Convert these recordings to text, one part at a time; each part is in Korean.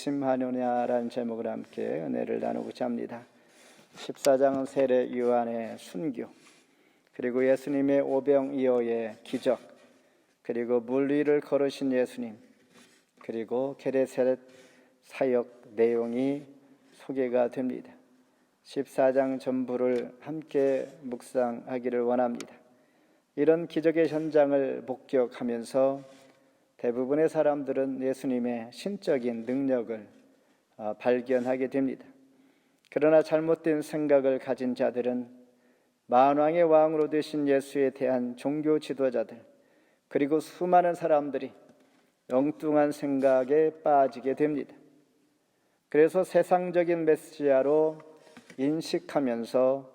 기침하느냐라는 제목으로 함께 은혜를 나누고자 합니다. 14장은 세례 요한의 순교, 그리고 예수님의 오병이어의 기적, 그리고 물 위를 걸으신 예수님, 그리고 게네사렛 사역 내용이 소개가 됩니다. 14장 전부를 함께 묵상하기를 원합니다. 이런 기적의 현장을 목격하면서 대부분의 사람들은 예수님의 신적인 능력을 발견하게 됩니다. 그러나 잘못된 생각을 가진 자들은 만왕의 왕으로 되신 예수에 대한 종교 지도자들, 그리고 수많은 사람들이 엉뚱한 생각에 빠지게 됩니다. 그래서 세상적인 메시아로 인식하면서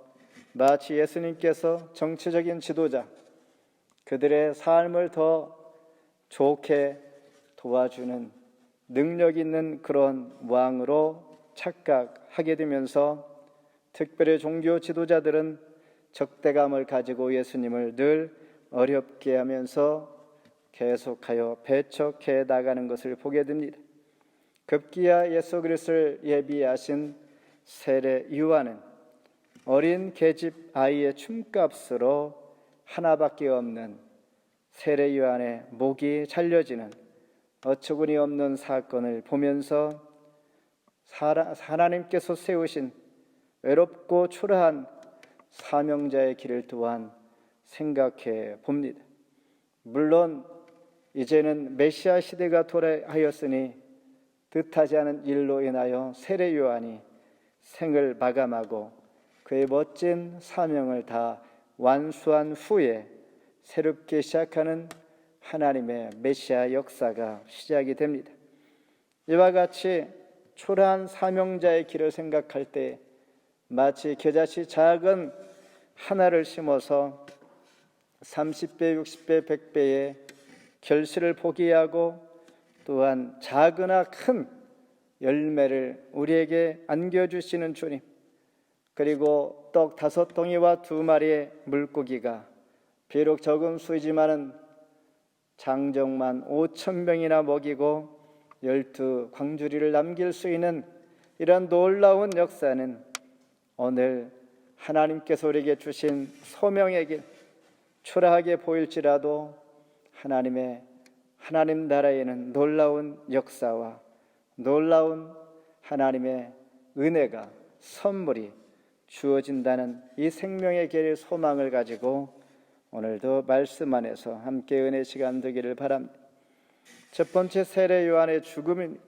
마치 예수님께서 정치적인 지도자, 그들의 삶을 더 좋게 도와주는 능력 있는 그런 왕으로 착각하게 되면서, 특별히 종교 지도자들은 적대감을 가지고 예수님을 늘 어렵게 하면서 계속하여 배척해 나가는 것을 보게 됩니다. 급기야 예수 그리스도를 예비하신 세례 요한은 어린 계집 아이의 춤값으로 하나밖에 없는 세례 요한의 목이 잘려지는 어처구니 없는 사건을 보면서 하나님께서 세우신 외롭고 초라한 사명자의 길을 또한 생각해 봅니다. 물론 이제는 메시아 시대가 도래하였으니 뜻하지 않은 일로 인하여 세례 요한이 생을 마감하고 그의 멋진 사명을 다 완수한 후에 새롭게 시작하는 하나님의 메시아 역사가 시작이 됩니다. 이와 같이 초라한 사명자의 길을 생각할 때 마치 겨자씨 작은 하나를 심어서 30배, 60배, 100배의 결실을 포기하고 또한 작으나 큰 열매를 우리에게 안겨주시는 주님, 그리고 떡 5덩이와 2마리의 물고기가 비록 적은 수이지만은 장정만 5,000명이나 먹이고 12광주리를 남길 수 있는 이런 놀라운 역사는 오늘 하나님께서 우리에게 주신 소명의 길, 초라하게 보일지라도 하나님 나라에는 놀라운 역사와 놀라운 하나님의 은혜가, 선물이 주어진다는 이 생명의 길 소망을 가지고 오늘도 말씀 안에서 함께 은혜 시간 되기를 바랍니다. 첫 번째, 세례 요한의 죽음입니다.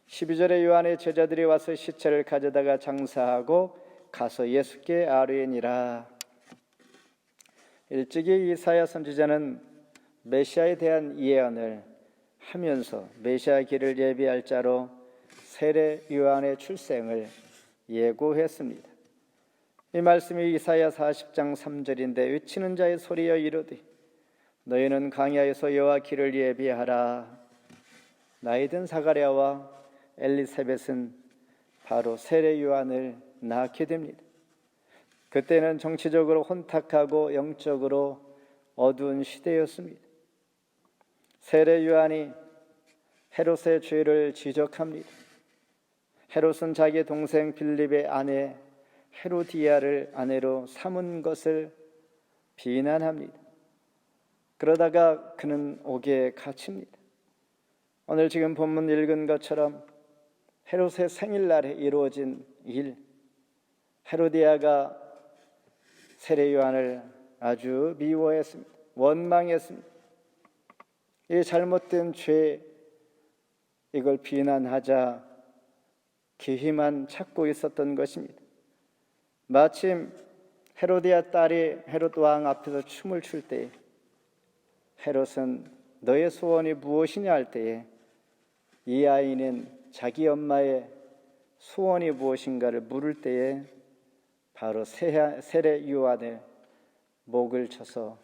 12절에 요한의 제자들이 와서 시체를 가져다가 장사하고 가서 예수께 아뢰니라. 일찍이 이사야 선지자는 메시아에 대한 예언을 하면서 메시아 길을 예비할 자로 세례 요한의 출생을 예고했습니다. 이 말씀이 이사야 40장 3절인데, 외치는 자의 소리여 이르되 너희는 광야에서 여호와 길을 예비하라. 나이 든 사가랴와 엘리사벳은 바로 세례 요한을 낳게 됩니다. 그때는 정치적으로 혼탁하고 영적으로 어두운 시대였습니다. 세례 요한이 헤롯의 죄를 지적합니다. 헤롯은 자기 동생 빌립의 아내 헤로디아를 아내로 삼은 것을 비난합니다. 그러다가 그는 옥에 갇힙니다. 오늘 지금 본문 읽은 것처럼 헤롯의 생일날에 이루어진 일, 헤로디아가 세례 요한을 아주 미워했습니다. 원망했습니다. 이 잘못된 죄, 이걸 비난하자 기회만 찾고 있었던 것입니다. 마침 헤로디아 딸이 헤롯 왕 앞에서 춤을 출 때에 헤롯은 너의 소원이 무엇이냐 할 때에 이 아이는 자기 엄마의 소원이 무엇인가를 물을 때에 바로 세례 요한의 목을 쳐서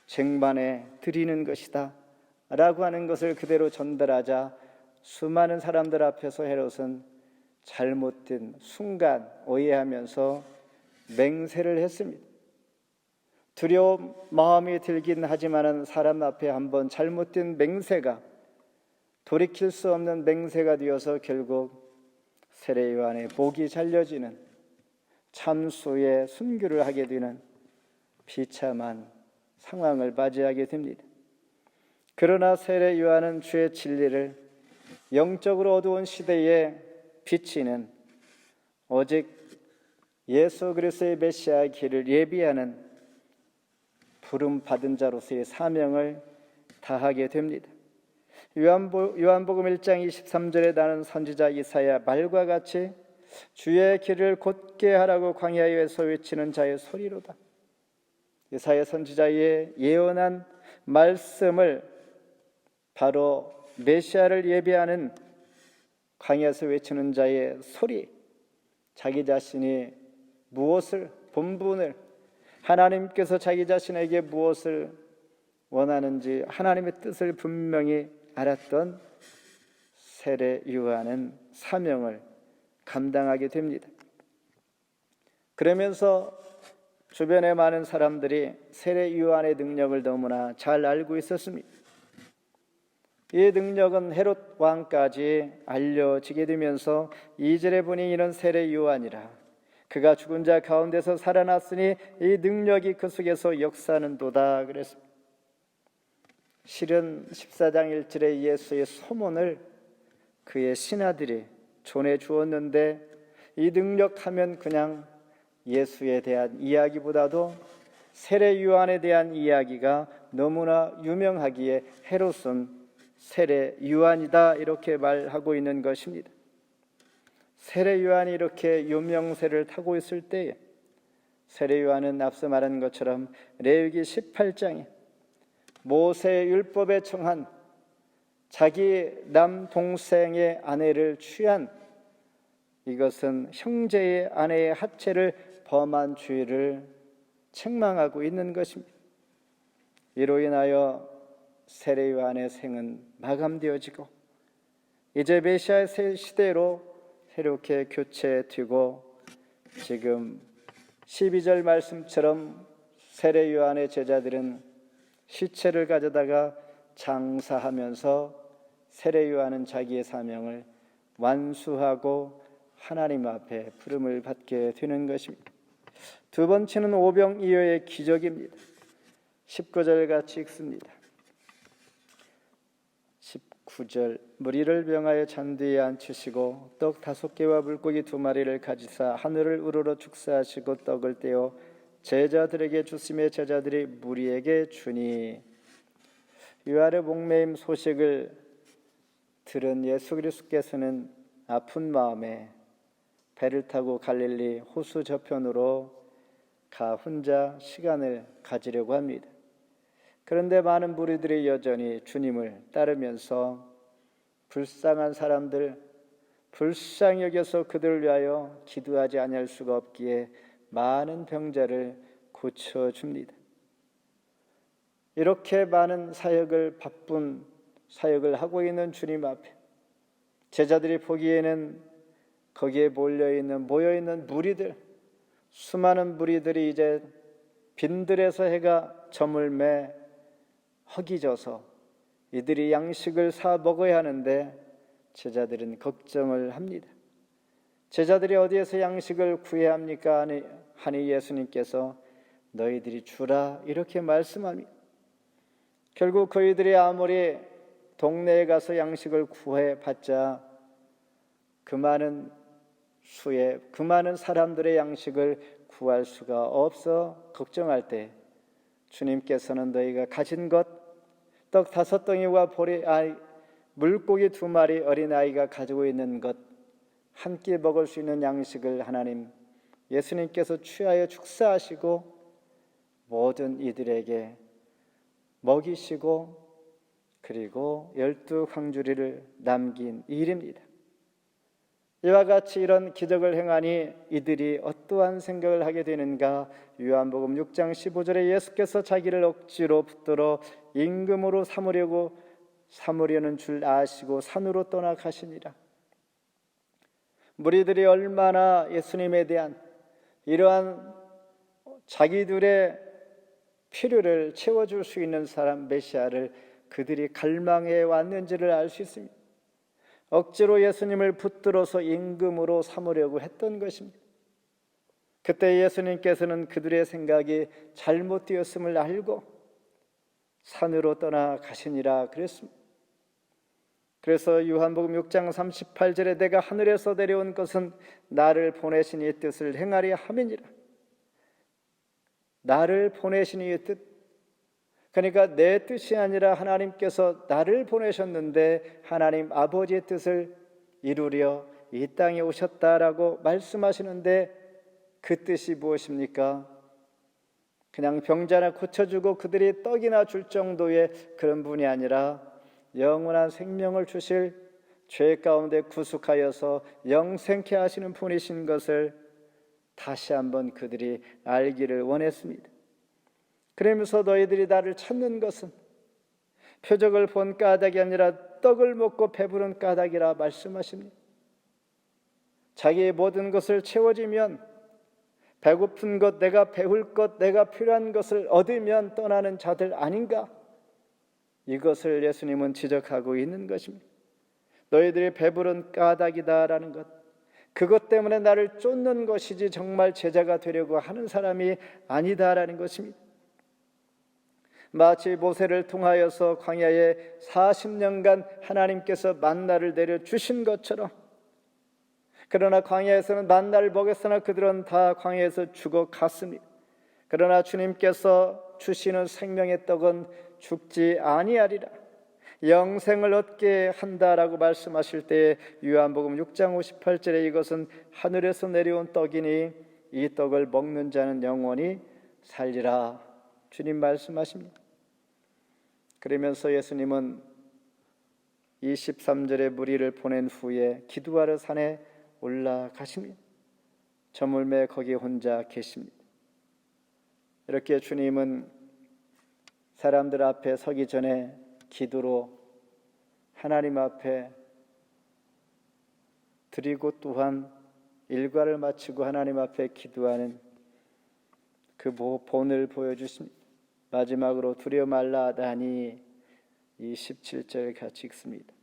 쟁반에 드리는 것이다 라고 하는 것을 그대로 전달하자 수많은 사람들 앞에서 헤롯은 잘못된 순간 오해하면서 맹세를 했습니다. 두려움 마음이 들긴 하지만은 사람 앞에 한번 잘못된 맹세가 돌이킬 수 없는 맹세가 되어서 결국 세례 요한의 목이 잘려지는 참수의 순교를 하게 되는 비참한 상황을 맞이하게 됩니다. 그러나 세례 요한은 주의 진리를 영적으로 어두운 시대에 비치는 오직 예수 그리스도의 메시아의 길을 예비하는 부름 받은 자로서의 사명을 다하게 됩니다. 요한복음 1장 23절에 나는 선지자 이사야 말과 같이 주의 길을 곧게 하라고 광야에서 외치는 자의 소리로다. 이사야 선지자의 예언한 말씀을 바로 메시아를 예비하는 광야에서 외치는 자의 소리, 자기 자신이 무엇을 본분을 하나님께서 자기 자신에게 무엇을 원하는지 하나님의 뜻을 분명히 알았던 세례 요한은 사명을 감당하게 됩니다. 그러면서 주변의 많은 사람들이 세례 요한의 능력을 너무나 잘 알고 있었습니다. 이 능력은 헤롯 왕까지 알려지게 되면서 2절에 보니 이는 세례 요한이라 그가 죽은 자 가운데서 살아났으니 이 능력이 그 속에서 역사하는도다 그랬습니다. 실은 14장 1절에 예수의 소문을 그의 신하들이 전해 주었는데 이 능력하면 그냥 예수에 대한 이야기보다도 세례 요한에 대한 이야기가 너무나 유명하기에 헤롯은 세례 요한이다 이렇게 말하고 있는 것입니다. 세례 요한이 이렇게 유명세를 타고 있을 때에 세례 요한은 앞서 말한 것처럼 레위기 18장에 모세의 율법에 청한 자기 남동생의 아내를 취한 이것은 형제의 아내의 하체를 범한 죄를 책망하고 있는 것입니다. 이로 인하여 세례 요한의 생은 마감되어지고 이제 메시아의 시대로 새롭게 교체되고 지금 12절 말씀처럼 세례 요한의 제자들은 시체를 가져다가 장사하면서 세례 요한은 자기의 사명을 완수하고 하나님 앞에 부름을 받게 되는 것입니다. 두 번째는 오병이어의 기적입니다. 19절 같이 읽습니다. 19절 무리를 병하여 잔디에 앉히시고 떡 5개와 물고기 2마리를 가지사 하늘을 우러러 축사하시고 떡을 떼어 제자들에게 주시며 제자들이 무리에게 주니 유아의 목매임 소식을 들은 예수 그리스도께서는 아픈 마음에 배를 타고 갈릴리 호수 저편으로 가 혼자 시간을 가지려고 합니다. 그런데 많은 무리들이 여전히 주님을 따르면서 불쌍한 사람들 불쌍히 여겨서 그들을 위하여 기도하지 아니할 수가 없기에 많은 병자를 고쳐줍니다. 이렇게 많은 사역을 바쁜 사역을 하고 있는 주님 앞에 제자들이 보기에는 거기에 모여있는 무리들 수많은 무리들이 이제 빈들에서 해가 저물매 허기져서 이들이 양식을 사 먹어야 하는데 제자들은 걱정을 합니다. 제자들이 어디에서 양식을 구해야 합니까? 하니 예수님께서 너희들이 주라 이렇게 말씀합니다. 결국 그들이 아무리 동네에 가서 양식을 구해봤자 그 많은 사람들의 양식을 구할 수가 없어 걱정할 때 주님께서는 너희가 가진 것 떡 5덩이와 물고기 2마리 어린아이가 가지고 있는 것 한 끼 먹을 수 있는 양식을 예수님께서 취하여 축사하시고 모든 이들에게 먹이시고 그리고 12광주리를 남긴 일입니다. 이와 같이 이런 기적을 행하니 이들이 어떠한 생각을 하게 되는가? 요한복음 6장 15절에 예수께서 자기를 억지로 붙들어 임금으로 삼으려는 줄 아시고 산으로 떠나가시니라. 무리들이 얼마나 예수님에 대한 이러한 자기들의 필요를 채워줄 수 있는 사람 메시아를 그들이 갈망해 왔는지를 알 수 있습니다. 억지로 예수님을 붙들어서 임금으로 삼으려고 했던 것입니다. 그때 예수님께서는 그들의 생각이 잘못되었음을 알고 산으로 떠나가시니라 그랬습니다. 그래서 요한복음 6장 38절에 내가 하늘에서 내려온 것은 나를 보내신 이의 뜻을 행하리 함이니라. 나를 보내신 이의 뜻, 그러니까 내 뜻이 아니라 하나님께서 나를 보내셨는데 하나님 아버지의 뜻을 이루려 이 땅에 오셨다라고 말씀하시는데 그 뜻이 무엇입니까? 그냥 병자나 고쳐주고 그들이 떡이나 줄 정도의 그런 분이 아니라 영원한 생명을 주실 죄 가운데 구속하여서 영생케 하시는 분이신 것을 다시 한번 그들이 알기를 원했습니다. 그러면서 너희들이 나를 찾는 것은 표적을 본 까닭이 아니라 떡을 먹고 배부른 까닭이라 말씀하십니다. 자기의 모든 것을 채워지면 배고픈 것, 내가 배울 것, 내가 필요한 것을 얻으면 떠나는 자들 아닌가? 이것을 예수님은 지적하고 있는 것입니다. 너희들이 배부른 까닭이다라는 것, 그것 때문에 나를 쫓는 것이지 정말 제자가 되려고 하는 사람이 아니다라는 것입니다. 마치 모세를 통하여서 광야에 40년간 하나님께서 만나를 내려주신 것처럼, 그러나 광야에서는 만나를 먹였으나 그들은 다 광야에서 죽어갔습니다. 그러나 주님께서 주시는 생명의 떡은 죽지 아니하리라, 영생을 얻게 한다라고 말씀하실 때 요한복음 6장 58절에 이것은 하늘에서 내려온 떡이니 이 떡을 먹는 자는 영원히 살리라, 주님 말씀하십니다. 그러면서 예수님은 23절에 무리를 보낸 후에 기도하러 산에 올라가십니다. 저물매 거기 혼자 계십니다. 이렇게 주님은 사람들 앞에 서기 전에 기도로 하나님 앞에 드리고 또한 일과를 마치고 하나님 앞에 기도하는 그 본을 보여주십니다. 마지막으로 두려워 말라 하다니 이 17절 같이 읽습니다.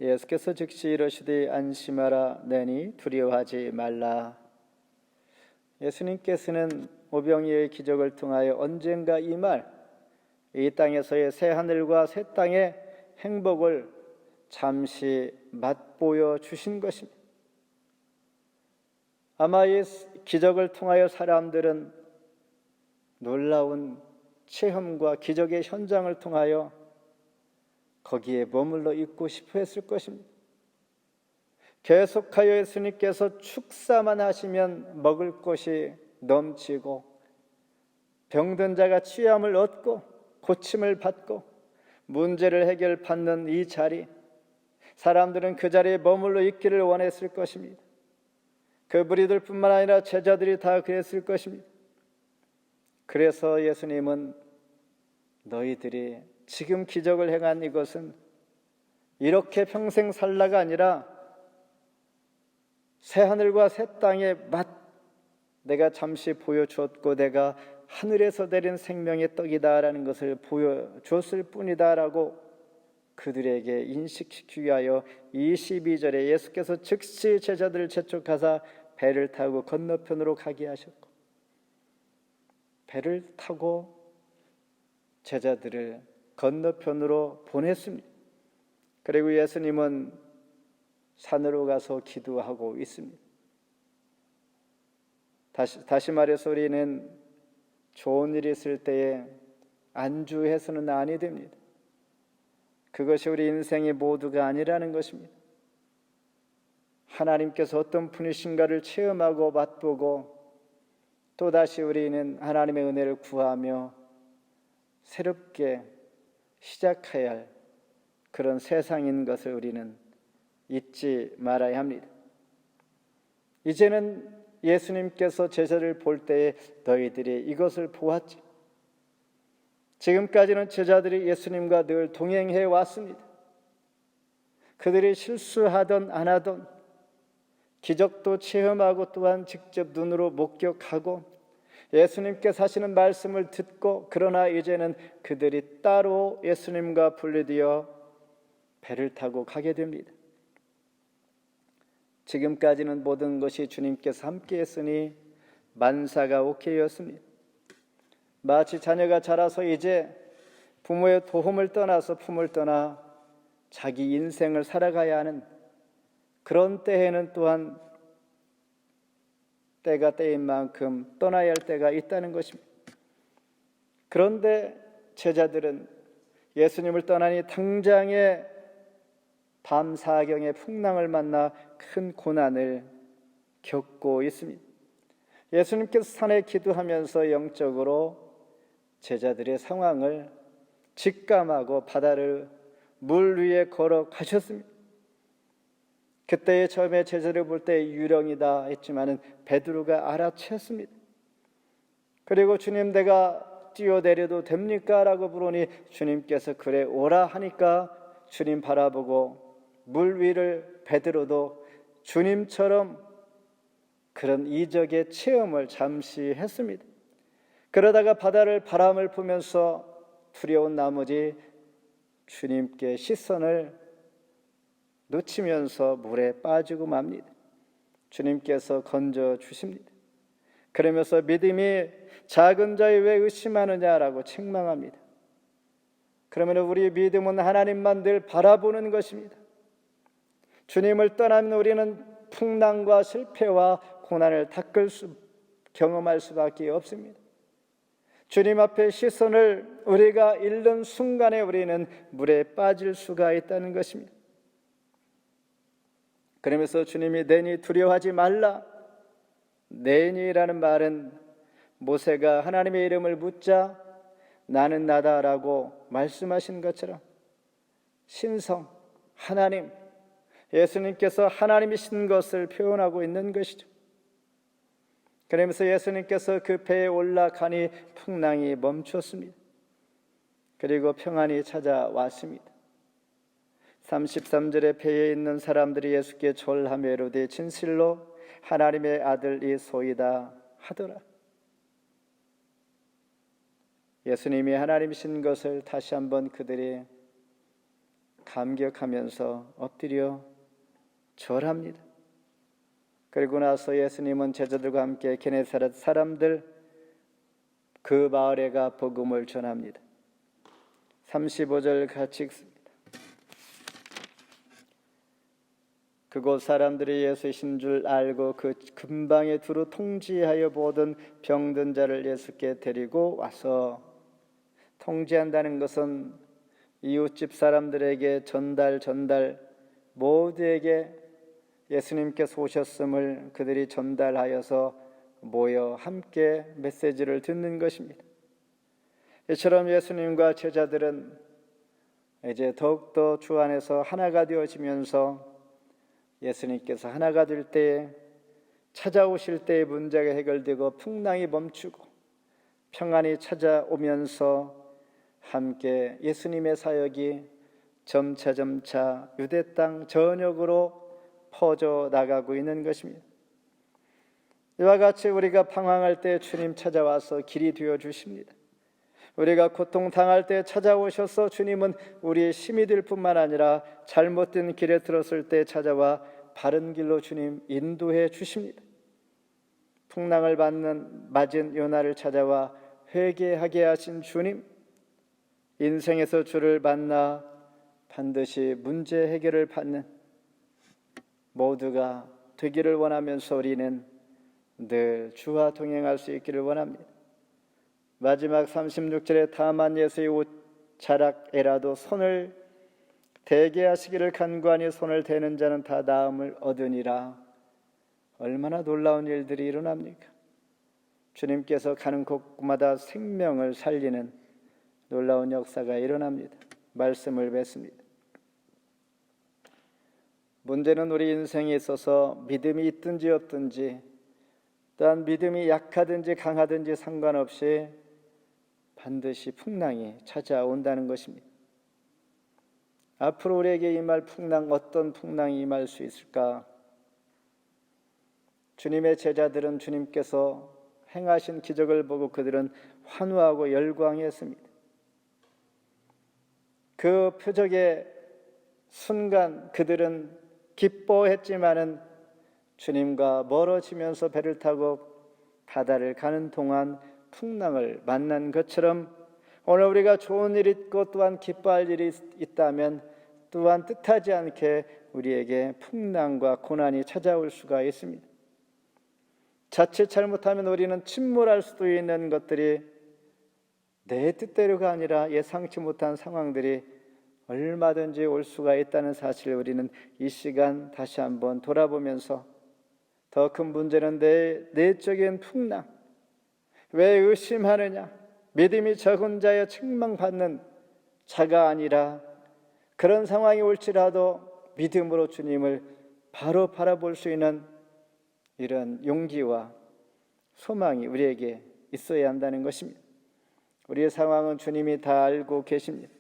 예수께서 즉시 이르시되 안심하라 내니 두려워하지 말라. 예수님께서는 오병이어의 기적을 통하여 언젠가 이 땅에서의 새 하늘과 새 땅의 행복을 잠시 맛보여 주신 것입니다. 아마 이 기적을 통하여 사람들은 놀라운 체험과 기적의 현장을 통하여 거기에 머물러 있고 싶어 했을 것입니다. 계속하여 예수님께서 축사만 하시면 먹을 것이 넘치고 병든 자가 치유함을 얻고 고침을 받고 문제를 해결받는 이 자리, 사람들은 그 자리에 머물러 있기를 원했을 것입니다. 그 무리들뿐만 아니라 제자들이 다 그랬을 것입니다. 그래서 예수님은 너희들이 지금 기적을 행한 이것은 이렇게 평생 살라가 아니라 새 하늘과 새 땅의 맛, 내가 잠시 보여주었고 내가 하늘에서 내린 생명의 떡이다라는 것을 보여줬을 뿐이다라고 그들에게 인식시키기 위하여 22절에 예수께서 즉시 제자들을 재촉하사 배를 타고 건너편으로 가게 하셨고, 배를 타고 제자들을 건너편으로 보냈습니다. 그리고 예수님은 산으로 가서 기도하고 있습니다. 다시 말해서 우리는 좋은 일이 있을 때에 안주해서는 아니 됩니다. 그것이 우리 인생의 모두가 아니라는 것입니다. 하나님께서 어떤 분이신가를 체험하고 맛보고 또다시 우리는 하나님의 은혜를 구하며 새롭게 시작해야 할 그런 세상인 것을 우리는 잊지 말아야 합니다. 이제는 예수님께서 제자를 볼 때에 너희들이 이것을 보았지. 지금까지는 제자들이 예수님과 늘 동행해 왔습니다. 그들이 실수하던 안 하던 기적도 체험하고 또한 직접 눈으로 목격하고 예수님께서 하시는 말씀을 듣고 그러나 이제는 그들이 따로 예수님과 분리되어 배를 타고 가게 됩니다. 지금까지는 모든 것이 주님께서 함께 했으니 만사가 오케이였습니다. 마치 자녀가 자라서 이제 부모의 도움을 떠나서 품을 떠나 자기 인생을 살아가야 하는 그런 때에는 또한 때가 때인 만큼 떠나야 할 때가 있다는 것입니다. 그런데 제자들은 예수님을 떠나니 당장에 밤 사경의 풍랑을 만나 큰 고난을 겪고 있습니다. 예수님께서 산에 기도하면서 영적으로 제자들의 상황을 직감하고 바다를 물 위에 걸어가셨습니다. 그때 처음에 제자를 볼 때 유령이다 했지만은 베드로가 알아챘습니다. 그리고 주님, 내가 뛰어내려도 됩니까? 라고 부르니 주님께서 그래 오라 하니까 주님 바라보고 물 위를 베드로도 주님처럼 그런 이적의 체험을 잠시 했습니다. 그러다가 바다를 바람을 보면서 두려운 나머지 주님께 시선을 놓치면서 물에 빠지고 맙니다. 주님께서 건져 주십니다. 그러면서 믿음이 작은 자의 왜 의심하느냐라고 책망합니다. 그러면 우리 믿음은 하나님만 늘 바라보는 것입니다. 주님을 떠나면 우리는 풍랑과 실패와 고난을 경험할 수밖에 없습니다. 주님 앞에 시선을 우리가 잃는 순간에 우리는 물에 빠질 수가 있다는 것입니다. 그러면서 주님이 내니 두려워하지 말라. 내니라는 말은 모세가 하나님의 이름을 묻자 나는 나다라고 말씀하신 것처럼 신성, 하나님, 예수님께서 하나님이신 것을 표현하고 있는 것이죠. 그러면서 예수님께서 그 배에 올라가니 풍랑이 멈췄습니다. 그리고 평안이 찾아왔습니다. 33절에 배에 있는 사람들이 예수께 절하며 이르되 진실로 하나님의 아들이 소이다 하더라. 예수님이 하나님이신 것을 다시 한번 그들이 감격하면서 엎드려 절합니다. 그리고 나서 예수님은 제자들과 함께 게네사렛 사람들 그 마을에 가 복음을 전합니다. 35절 같이 읽습니다. 그곳 사람들이 예수이신 줄 알고 그 근방에 두루 통지하여 보던 병든 자를 예수께 데리고 와서, 통지한다는 것은 이웃집 사람들에게 전달 모두에게 예수님께서 오셨음을 그들이 전달하여서 모여 함께 메시지를 듣는 것입니다. 이처럼 예수님과 제자들은 이제 더욱더 주 안에서 하나가 되어지면서 예수님께서 하나가 될 때에, 찾아오실 때에 문제가 해결되고 풍랑이 멈추고 평안이 찾아오면서 함께 예수님의 사역이 점차 유대 땅 전역으로 퍼져 나가고 있는 것입니다. 이와 같이 우리가 방황할 때 주님 찾아와서 길이 되어 주십니다. 우리가 고통당할 때 찾아오셔서 주님은 우리의 힘이 될 뿐만 아니라 잘못된 길에 들었을 때 찾아와 바른 길로 주님 인도해 주십니다. 풍랑을 맞은 요나를 찾아와 회개하게 하신 주님, 인생에서 주를 만나 반드시 문제 해결을 받는 모두가 되기를 원하면서 우리는 늘 주와 동행할 수 있기를 원합니다. 마지막 36절에 다만 예수의 옷 자락에라도 손을 대게 하시기를 간구하니 손을 대는 자는 다 나음을 얻으니라. 얼마나 놀라운 일들이 일어납니까? 주님께서 가는 곳마다 생명을 살리는 놀라운 역사가 일어납니다. 말씀을 뵙습니다. 문제는 우리 인생에 있어서 믿음이 있든지 없든지, 또한 믿음이 약하든지 강하든지 상관없이 반드시 풍랑이 찾아온다는 것입니다. 앞으로 우리에게 임할 풍랑, 어떤 풍랑이 임할 수 있을까? 주님의 제자들은 주님께서 행하신 기적을 보고 그들은 환호하고 열광했습니다. 그 표적의 순간 그들은 기뻐했지만은 주님과 멀어지면서 배를 타고 바다를 가는 동안 풍랑을 만난 것처럼 오늘 우리가 좋은 일이 있고 또한 기뻐할 일이 있다면 또한 뜻하지 않게 우리에게 풍랑과 고난이 찾아올 수가 있습니다. 자칫 잘못하면 우리는 침몰할 수도 있는 것들이 내 뜻대로가 아니라 예상치 못한 상황들이 얼마든지 올 수가 있다는 사실을 우리는 이 시간 다시 한번 돌아보면서 더 큰 문제는 내 내적인 풍랑, 왜 의심하느냐, 믿음이 적은 자여 책망받는 자가 아니라 그런 상황이 올지라도 믿음으로 주님을 바로 바라볼 수 있는 이런 용기와 소망이 우리에게 있어야 한다는 것입니다. 우리의 상황은 주님이 다 알고 계십니다.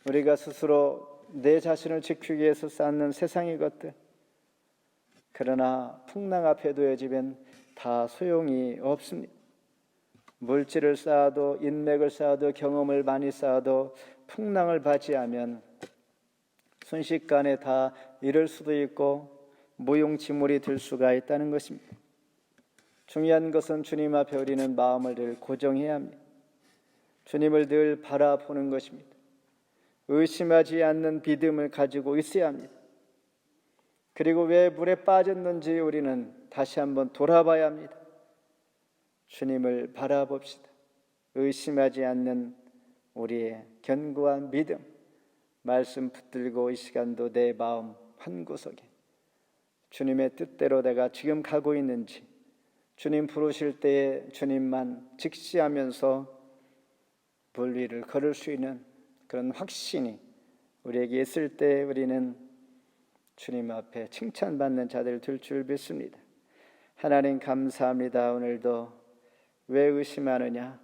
우리가 스스로 내 자신을 지키기 위해서 쌓는 세상의 것들, 그러나 풍랑 앞에 놓여지면 다 소용이 없습니다. 물질을 쌓아도 인맥을 쌓아도 경험을 많이 쌓아도 풍랑을 맞이하면 순식간에 다 잃을 수도 있고 무용지물이 될 수가 있다는 것입니다. 중요한 것은 주님 앞에 우리는 마음을 늘 고정해야 합니다. 주님을 늘 바라보는 것입니다. 의심하지 않는 믿음을 가지고 있어야 합니다. 그리고 왜 물에 빠졌는지 우리는 다시 한번 돌아봐야 합니다. 주님을 바라봅시다. 의심하지 않는 우리의 견고한 믿음, 말씀 붙들고 이 시간도 내 마음 한구석에 주님의 뜻대로 내가 지금 가고 있는지, 주님 부르실 때에 주님만 직시하면서 물 위를 걸을 수 있는 그런 확신이 우리에게 있을 때 우리는 주님 앞에 칭찬받는 자들 될 줄 믿습니다. 하나님 감사합니다. 오늘도 왜 의심하느냐,